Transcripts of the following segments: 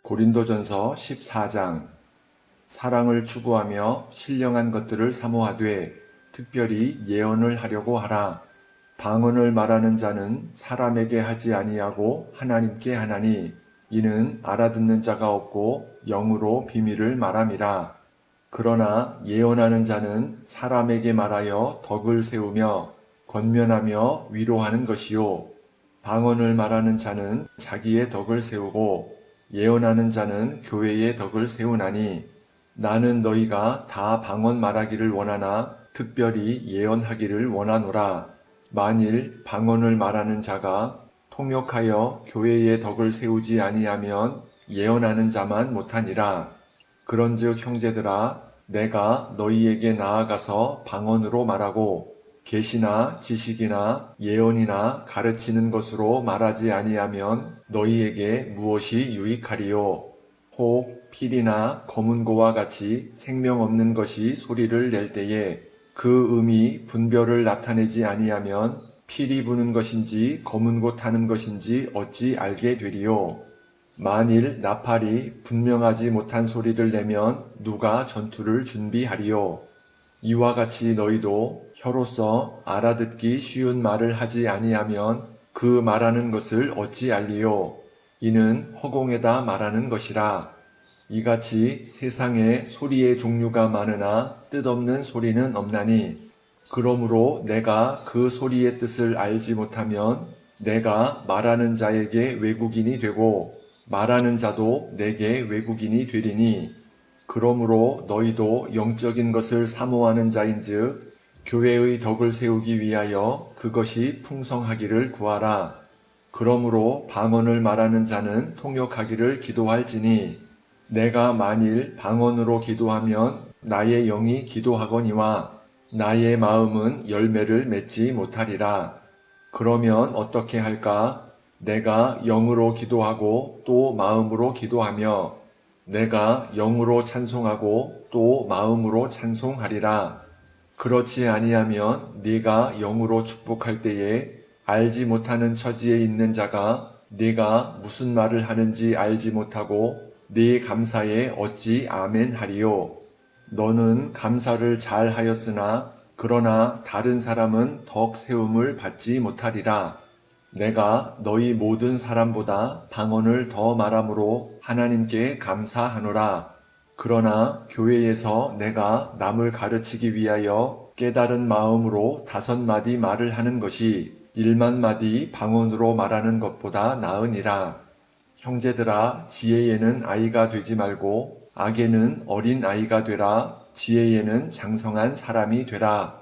고린도전서 14장. 사랑을 추구하며 신령한 것들을 사모하되 특별히 예언을 하려고 하라. 방언을 말하는 자는 사람에게 하지 아니하고 하나님께 하나니 이는 알아듣는 자가 없고 영으로 비밀을 말함이라. 그러나 예언하는 자는 사람에게 말하여 덕을 세우며 권면하며 위로하는 것이요, 방언을 말하는 자는 자기의 덕을 세우고 예언하는 자는 교회의 덕을 세우나니, 나는 너희가 다 방언 말하기를 원하나 특별히 예언하기를 원하노라. 만일 방언을 말하는 자가 통역하여 교회의 덕을 세우지 아니하면 예언하는 자만 못하니라. 그런즉 형제들아, 내가 너희에게 나아가서 방언으로 말하고 계시나 지식이나 예언이나 가르치는 것으로 말하지 아니하면 너희에게 무엇이 유익하리요? 혹 필이나 검은고와 같이 생명 없는 것이 소리를 낼 때에 그 음이 분별을 나타내지 아니하면 필이 부는 것인지 검은고 타는 것인지 어찌 알게 되리요? 만일 나팔이 분명하지 못한 소리를 내면 누가 전투를 준비하리요? 이와 같이 너희도 혀로서 알아듣기 쉬운 말을 하지 아니하면 그 말하는 것을 어찌 알리요? 이는 허공에다 말하는 것이라. 이같이 세상에 소리의 종류가 많으나 뜻없는 소리는 없나니, 그러므로 내가 그 소리의 뜻을 알지 못하면 내가 말하는 자에게 외국인이 되고 말하는 자도 내게 외국인이 되리니, 그러므로 너희도 영적인 것을 사모하는 자인즉 교회의 덕을 세우기 위하여 그것이 풍성하기를 구하라. 그러므로 방언을 말하는 자는 통역하기를 기도할지니, 내가 만일 방언으로 기도하면 나의 영이 기도하거니와 나의 마음은 열매를 맺지 못하리라. 그러면 어떻게 할까? 내가 영으로 기도하고 또 마음으로 기도하며 내가 영으로 찬송하고 또 마음으로 찬송하리라. 그렇지 아니하면 네가 영으로 축복할 때에 알지 못하는 처지에 있는 자가 네가 무슨 말을 하는지 알지 못하고 네 감사에 어찌 아멘 하리요? 너는 감사를 잘 하였으나 그러나 다른 사람은 덕 세움을 받지 못하리라. 내가 너희 모든 사람보다 방언을 더 말함으로 하나님께 감사하노라. 그러나 교회에서 내가 남을 가르치기 위하여 깨달은 마음으로 5마디 말을 하는 것이 1만 마디 방언으로 말하는 것보다 나으니라. 형제들아, 지혜에는 아이가 되지 말고 악에는 어린 아이가 되라. 지혜에는 장성한 사람이 되라.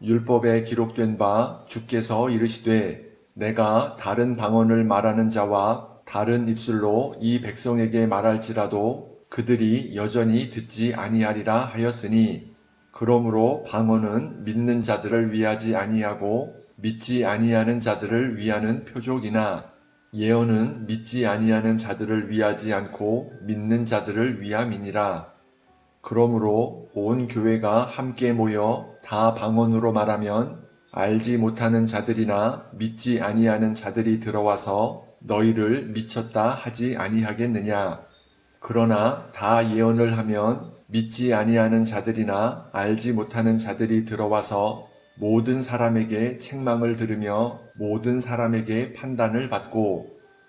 율법에 기록된 바 주께서 이르시되 내가 다른 방언을 말하는 자와 다른 입술로 이 백성에게 말할지라도 그들이 여전히 듣지 아니하리라 하였으니, 그러므로 방언은 믿는 자들을 위하지 아니하고 믿지 아니하는 자들을 위하는 표적이나 예언은 믿지 아니하는 자들을 위하지 않고 믿는 자들을 위함이니라. 그러므로 온 교회가 함께 모여 다 방언으로 말하면 알지 못하는 자들이나 믿지 아니하는 자들이 들어와서 너희를 미쳤다 하지 아니하겠느냐? 그러나 다 예언을 하면 믿지 아니하는 자들이나 알지 못하는 자들이 들어와서 모든 사람에게 책망을 들으며 모든 사람에게 판단을 받고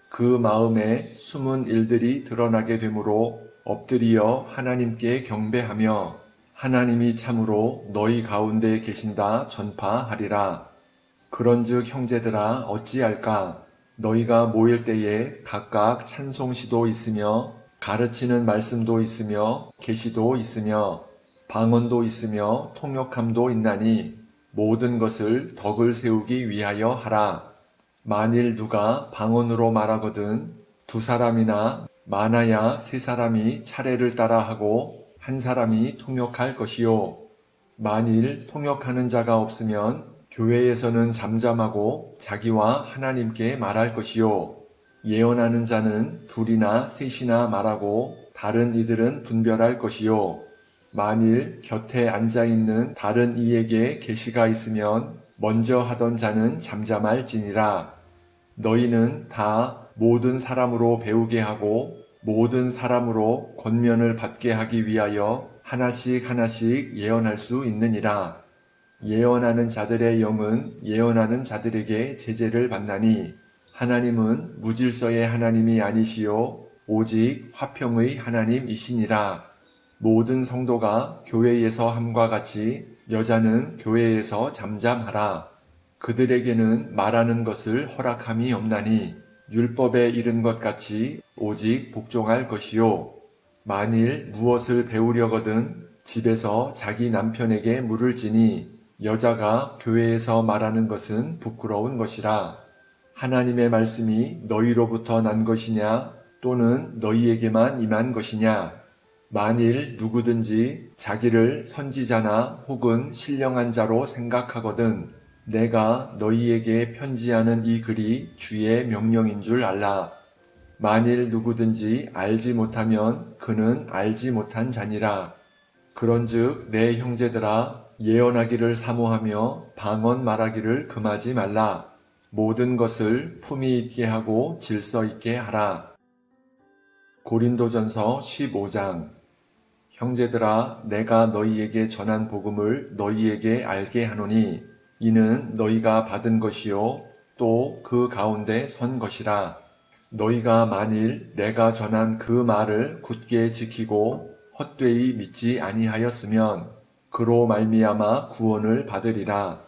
그 마음에 숨은 일들이 드러나게 되므로 엎드리어 하나님께 경배하며 하나님이 참으로 너희 가운데 계신다 전파하리라. 그런즉 형제들아, 어찌할까? 너희가 모일 때에 각각 찬송시도 있으며 가르치는 말씀도 있으며 계시도 있으며 방언도 있으며 통역함도 있나니 모든 것을 덕을 세우기 위하여 하라. 만일 누가 방언으로 말하거든 2사람이나 많아야 3사람이 차례를 따라 하고 1사람이 통역할 것이요. 만일 통역하는 자가 없으면 교회에서는 잠잠하고 자기와 하나님께 말할 것이요. 예언하는 자는 2이나 3이나 말하고 다른 이들은 분별할 것이요. 만일 곁에 앉아있는 다른 이에게 계시가 있으면 먼저 하던 자는 잠잠할지니라. 너희는 다 모든 사람으로 배우게 하고 모든 사람으로 권면을 받게 하기 위하여 하나씩 하나씩 예언할 수 있느니라. 예언하는 자들의 영은 예언하는 자들에게 제재를 받나니 하나님은 무질서의 하나님이 아니시요 오직 화평의 하나님이시니라. 모든 성도가 교회에서 함과 같이 여자는 교회에서 잠잠하라. 그들에게는 말하는 것을 허락함이 없나니 율법에 이른 것 같이 오직 복종할 것이요. 만일 무엇을 배우려거든 집에서 자기 남편에게 물을 지니 여자가 교회에서 말하는 것은 부끄러운 것이라. 하나님의 말씀이 너희로부터 난 것이냐 또는 너희에게만 임한 것이냐. 만일 누구든지 자기를 선지자나 혹은 신령한 자로 생각하거든 내가 너희에게 편지하는 이 글이 주의 명령인 줄 알라. 만일 누구든지 알지 못하면 그는 알지 못한 자니라. 그런즉 내 형제들아 예언하기를 사모하며 방언 말하기를 금하지 말라. 모든 것을 품위 있게 하고 질서 있게 하라. 고린도전서 15장. 형제들아 내가 너희에게 전한 복음을 너희에게 알게 하노니 이는 너희가 받은 것이요 또 그 가운데 선 것이라. 너희가 만일 내가 전한 그 말을 굳게 지키고 헛되이 믿지 아니하였으면 그로 말미암아 구원을 받으리라.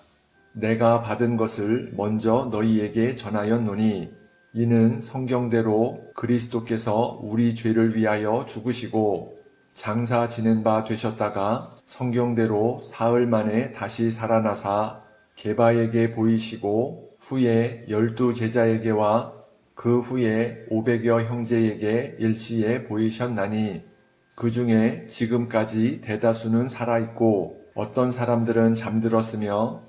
내가 받은 것을 먼저 너희에게 전하였노니 이는 성경대로 그리스도께서 우리 죄를 위하여 죽으시고 장사 지낸 바 되셨다가 성경대로 사흘 만에 다시 살아나사 게바에게 보이시고 후에 12 제자에게와 그 후에 500여 형제에게 일시에 보이셨나니 그 중에 지금까지 대다수는 살아있고 어떤 사람들은 잠들었으며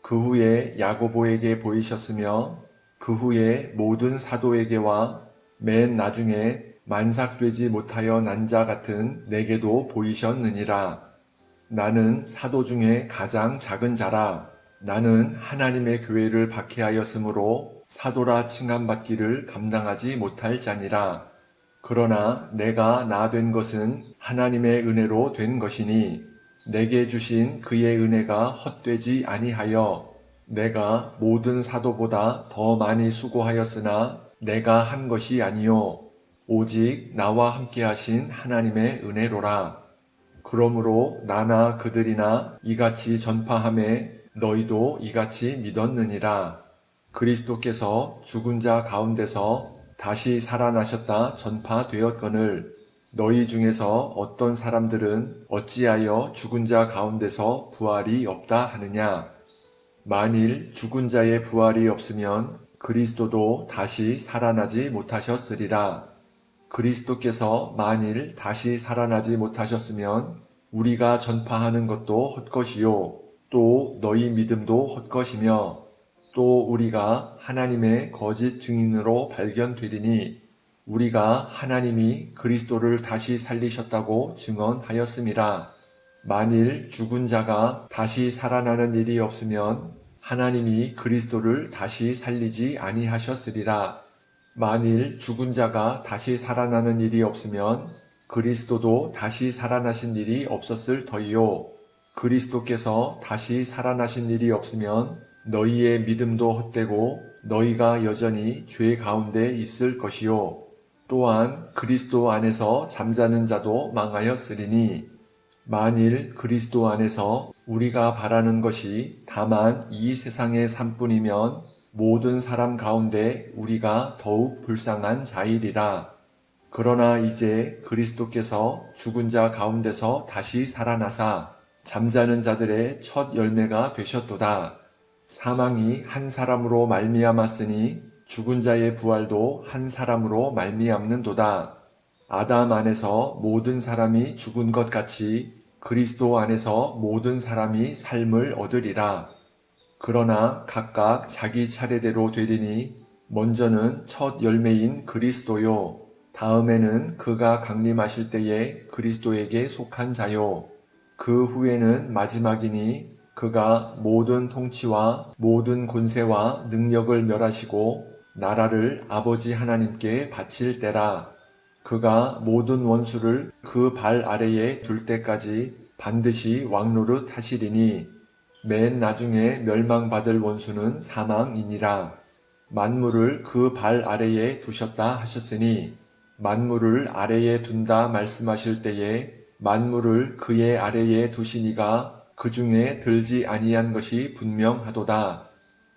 그 후에 야고보에게 보이셨으며 그 후에 모든 사도에게와 맨 나중에 만삭되지 못하여 난 자 같은 내게도 보이셨느니라. 나는 사도 중에 가장 작은 자라. 나는 하나님의 교회를 박해하였으므로 사도라 칭함받기를 감당하지 못할 자니라. 그러나 내가 나 된 것은 하나님의 은혜로 된 것이니 내게 주신 그의 은혜가 헛되지 아니하여 내가 모든 사도보다 더 많이 수고하였으나 내가 한 것이 아니요 오직 나와 함께 하신 하나님의 은혜로라. 그러므로 나나 그들이나 이같이 전파하매 너희도 이같이 믿었느니라. 그리스도께서 죽은 자 가운데서 다시 살아나셨다 전파되었거늘 너희 중에서 어떤 사람들은 어찌하여 죽은 자 가운데서 부활이 없다 하느냐. 만일 죽은 자의 부활이 없으면 그리스도도 다시 살아나지 못하셨으리라. 그리스도께서 만일 다시 살아나지 못하셨으면 우리가 전파하는 것도 헛것이요 또 너희 믿음도 헛것이며 또 우리가 하나님의 거짓 증인으로 발견되리니 우리가 하나님이 그리스도를 다시 살리셨다고 증언하였음이라. 만일 죽은 자가 다시 살아나는 일이 없으면 하나님이 그리스도를 다시 살리지 아니하셨으리라. 만일 죽은 자가 다시 살아나는 일이 없으면 그리스도도 다시 살아나신 일이 없었을 터이요. 그리스도께서 다시 살아나신 일이 없으면 너희의 믿음도 헛되고 너희가 여전히 죄 가운데 있을 것이요. 또한 그리스도 안에서 잠자는 자도 망하였으리니 만일 그리스도 안에서 우리가 바라는 것이 다만 이 세상의 삶뿐이면 모든 사람 가운데 우리가 더욱 불쌍한 자이리라. 그러나 이제 그리스도께서 죽은 자 가운데서 다시 살아나사 잠자는 자들의 첫 열매가 되셨도다. 사망이 한 사람으로 말미암았으니 죽은 자의 부활도 한 사람으로 말미암는도다. 아담 안에서 모든 사람이 죽은 것 같이 그리스도 안에서 모든 사람이 삶을 얻으리라. 그러나 각각 자기 차례대로 되리니 먼저는 첫 열매인 그리스도요. 다음에는 그가 강림하실 때에 그리스도에게 속한 자요. 그 후에는 마지막이니 그가 모든 통치와 모든 권세와 능력을 멸하시고 나라를 아버지 하나님께 바칠 때라. 그가 모든 원수를 그 발 아래에 둘 때까지 반드시 왕노릇 하시리니 맨 나중에 멸망받을 원수는 사망이니라. 만물을 그 발 아래에 두셨다 하셨으니 만물을 아래에 둔다 말씀하실 때에 만물을 그의 아래에 두시니가 그 중에 들지 아니한 것이 분명하도다.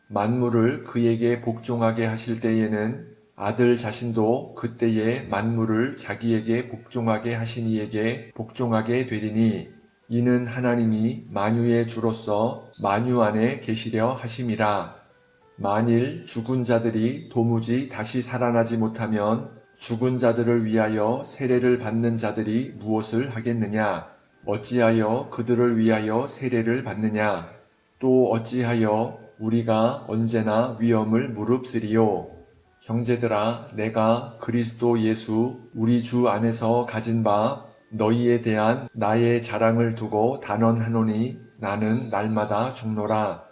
만물을 그에게 복종하게 하실 때에는 아들 자신도 그때에 만물을 자기에게 복종하게 하신 이에게 복종하게 되리니 이는 하나님이 만유의 주로서 만유 안에 계시려 하심이라. 만일 죽은 자들이 도무지 다시 살아나지 못하면 죽은 자들을 위하여 세례를 받는 자들이 무엇을 하겠느냐? 어찌하여 그들을 위하여 세례를 받느냐? 또 어찌하여 우리가 언제나 위험을 무릅쓰리요? 형제들아, 내가 그리스도 예수 우리 주 안에서 가진 바 너희에 대한 나의 자랑을 두고 단언하노니 나는 날마다 죽노라.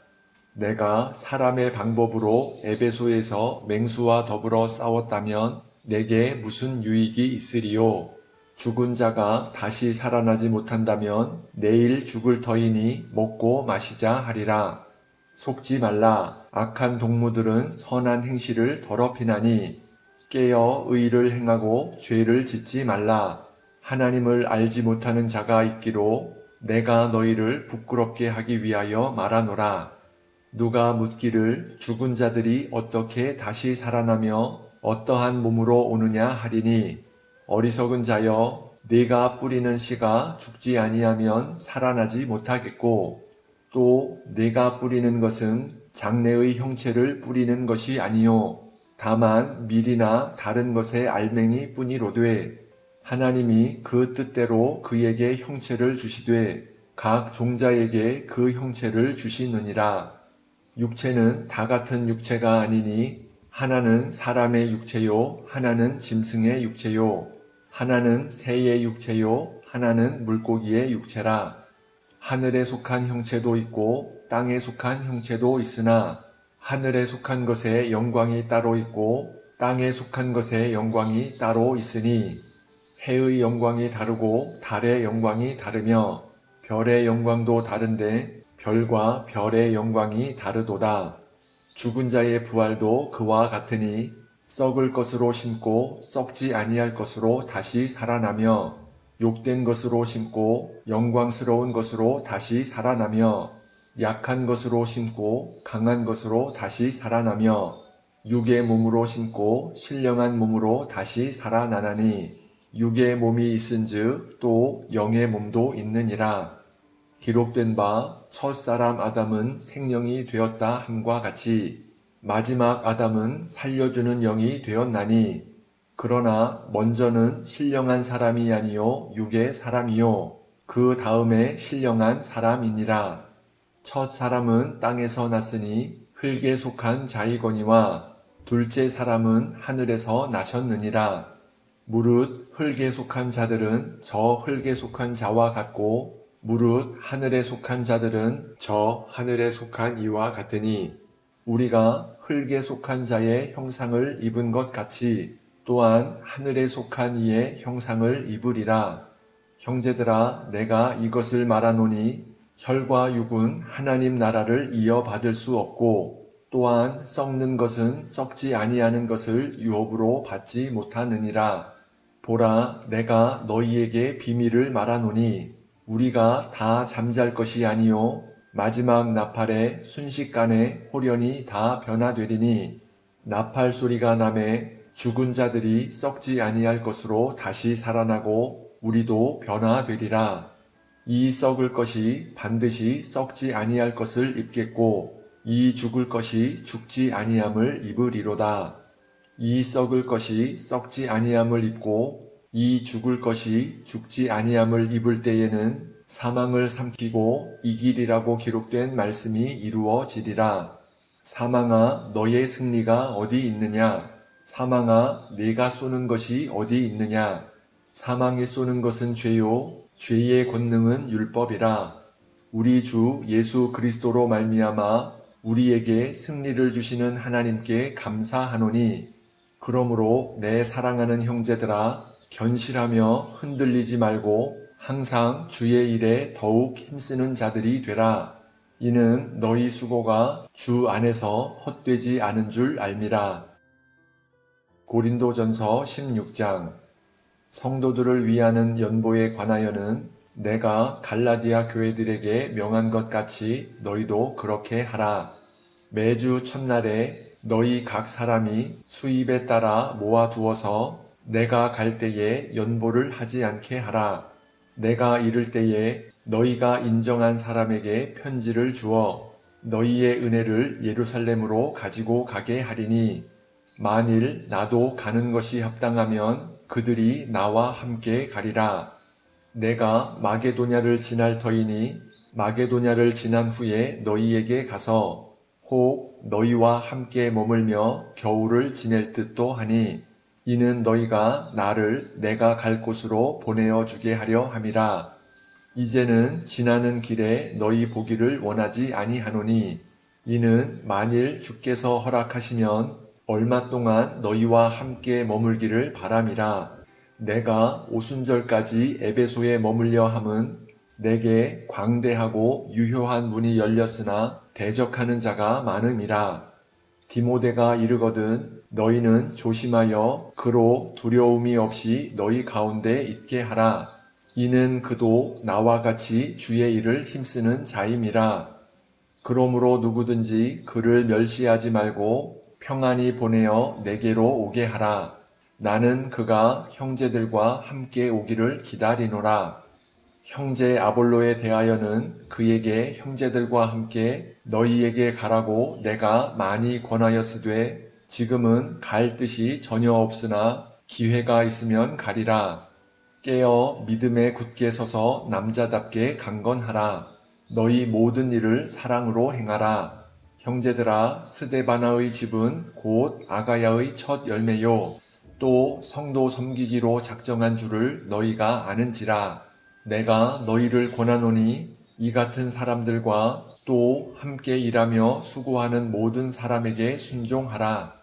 내가 사람의 방법으로 에베소에서 맹수와 더불어 싸웠다면 내게 무슨 유익이 있으리요? 죽은 자가 다시 살아나지 못한다면 내일 죽을 터이니 먹고 마시자 하리라. 속지 말라. 악한 동무들은 선한 행실을 더럽히나니 깨어 의를 행하고 죄를 짓지 말라. 하나님을 알지 못하는 자가 있기로 내가 너희를 부끄럽게 하기 위하여 말하노라. 누가 묻기를 죽은 자들이 어떻게 다시 살아나며 어떠한 몸으로 오느냐 하리니 어리석은 자여 네가 뿌리는 씨가 죽지 아니하면 살아나지 못하겠고 또 네가 뿌리는 것은 장래의 형체를 뿌리는 것이 아니요 다만 밀이나 다른 것의 알맹이 뿐이로되 하나님이 그 뜻대로 그에게 형체를 주시되 각 종자에게 그 형체를 주시느니라. 육체는 다 같은 육체가 아니니 하나는 사람의 육체요 하나는 짐승의 육체요 하나는 새의 육체요 하나는 물고기의 육체라. 하늘에 속한 형체도 있고 땅에 속한 형체도 있으나 하늘에 속한 것의 영광이 따로 있고 땅에 속한 것의 영광이 따로 있으니 해의 영광이 다르고 달의 영광이 다르며 별의 영광도 다른데 별과 별의 영광이 다르도다. 죽은 자의 부활도 그와 같으니 썩을 것으로 심고 썩지 아니할 것으로 다시 살아나며 욕된 것으로 심고 영광스러운 것으로 다시 살아나며 약한 것으로 심고 강한 것으로 다시 살아나며 육의 몸으로 심고 신령한 몸으로 다시 살아나나니 육의 몸이 있은즉 또 영의 몸도 있느니라. 기록된 바 첫사람 아담은 생령이 되었다 함과 같이 마지막 아담은 살려주는 영이 되었나니 그러나 먼저는 신령한 사람이 아니요 육의 사람이요 그 다음에 신령한 사람이니라. 첫 사람은 땅에서 났으니 흙에 속한 자이거니와 둘째 사람은 하늘에서 나셨느니라. 무릇 흙에 속한 자들은 저 흙에 속한 자와 같고 무릇 하늘에 속한 자들은 저 하늘에 속한 이와 같으니 우리가 흙에 속한 자의 형상을 입은 것 같이 또한 하늘에 속한 이의 형상을 입으리라. 형제들아, 내가 이것을 말하노니 혈과 육은 하나님 나라를 이어받을 수 없고 또한 썩는 것은 썩지 아니하는 것을 유업으로 받지 못하느니라. 보라, 내가 너희에게 비밀을 말하노니 우리가 다 잠잘 것이 아니요 마지막 나팔에 순식간에 홀연히 다 변화되리니 나팔 소리가 나매 죽은 자들이 썩지 아니할 것으로 다시 살아나고 우리도 변화되리라. 이 썩을 것이 반드시 썩지 아니할 것을 입겠고 이 죽을 것이 죽지 아니함을 입으리로다. 이 썩을 것이 썩지 아니함을 입고 이 죽을 것이 죽지 아니함을 입을 때에는 사망을 삼키고 이기리라고 기록된 말씀이 이루어지리라. 사망아, 너의 승리가 어디 있느냐? 사망아, 네가 쏘는 것이 어디 있느냐? 사망에 쏘는 것은 죄요, 죄의 권능은 율법이라. 우리 주 예수 그리스도로 말미암아 우리에게 승리를 주시는 하나님께 감사하노니 그러므로 내 사랑하는 형제들아, 견실하며 흔들리지 말고 항상 주의 일에 더욱 힘쓰는 자들이 되라. 이는 너희 수고가 주 안에서 헛되지 않은 줄 알미라. 고린도전서 16장. 성도들을 위하는 연보에 관하여는 내가 갈라디아 교회들에게 명한 것 같이 너희도 그렇게 하라. 매주 첫날에 너희 각 사람이 수입에 따라 모아두어서 내가 갈 때에 연보를 하지 않게 하라. 내가 이를 때에 너희가 인정한 사람에게 편지를 주어 너희의 은혜를 예루살렘으로 가지고 가게 하리니, 만일 나도 가는 것이 합당하면 그들이 나와 함께 가리라. 내가 마게도냐를 지날 터이니 마게도냐를 지난 후에 너희에게 가서 혹 너희와 함께 머물며 겨울을 지낼 듯도 하니, 이는 너희가 나를 내가 갈 곳으로 보내어 주게 하려 함이라. 이제는 지나는 길에 너희 보기를 원하지 아니하노니, 이는 만일 주께서 허락하시면 얼마 동안 너희와 함께 머물기를 바람이라. 내가 오순절까지 에베소에 머물려 함은 내게 광대하고 유효한 문이 열렸으나 대적하는 자가 많음이라. 디모데가 이르거든 너희는 조심하여 그로 두려움이 없이 너희 가운데 있게 하라. 이는 그도 나와 같이 주의 일을 힘쓰는 자임이라. 그러므로 누구든지 그를 멸시하지 말고 평안히 보내어 내게로 오게 하라. 나는 그가 형제들과 함께 오기를 기다리노라. 형제 아볼로에 대하여는 그에게 형제들과 함께 너희에게 가라고 내가 많이 권하였으되 지금은 갈 뜻이 전혀 없으나 기회가 있으면 가리라. 깨어 믿음에 굳게 서서 남자답게 강건하라. 너희 모든 일을 사랑으로 행하라. 형제들아, 스데바나의 집은 곧 아가야의 첫 열매요. 또 성도 섬기기로 작정한 줄을 너희가 아는지라. 내가 너희를 권하노니 이 같은 사람들과 또 함께 일하며 수고하는 모든 사람에게 순종하라.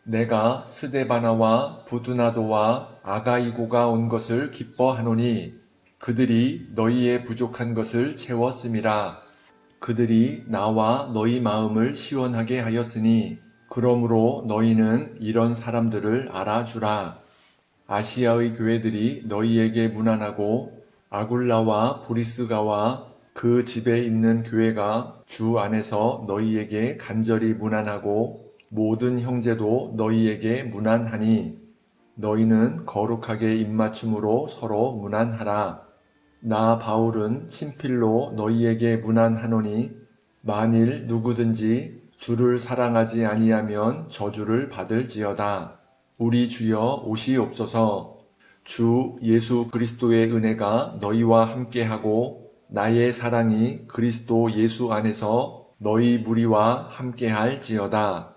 내가 스데바나와 부드나도와 아가이고가 온 것을 기뻐하노니 그들이 너희의 부족한 것을 채웠음이라. 그들이 나와 너희 마음을 시원하게 하였으니 그러므로 너희는 이런 사람들을 알아주라. 아시아의 교회들이 너희에게 문안하고 아굴라와 브리스가와 그 집에 있는 교회가 주 안에서 너희에게 간절히 문안하고 모든 형제도 너희에게 문안하니, 너희는 거룩하게 입맞춤으로 서로 문안하라. 나 바울은 친필로 너희에게 문안하노니 만일 누구든지 주를 사랑하지 아니하면 저주를 받을지어다. 우리 주여 오시옵소서. 주 예수 그리스도의 은혜가 너희와 함께하고 나의 사랑이 그리스도 예수 안에서 너희 무리와 함께할지어다.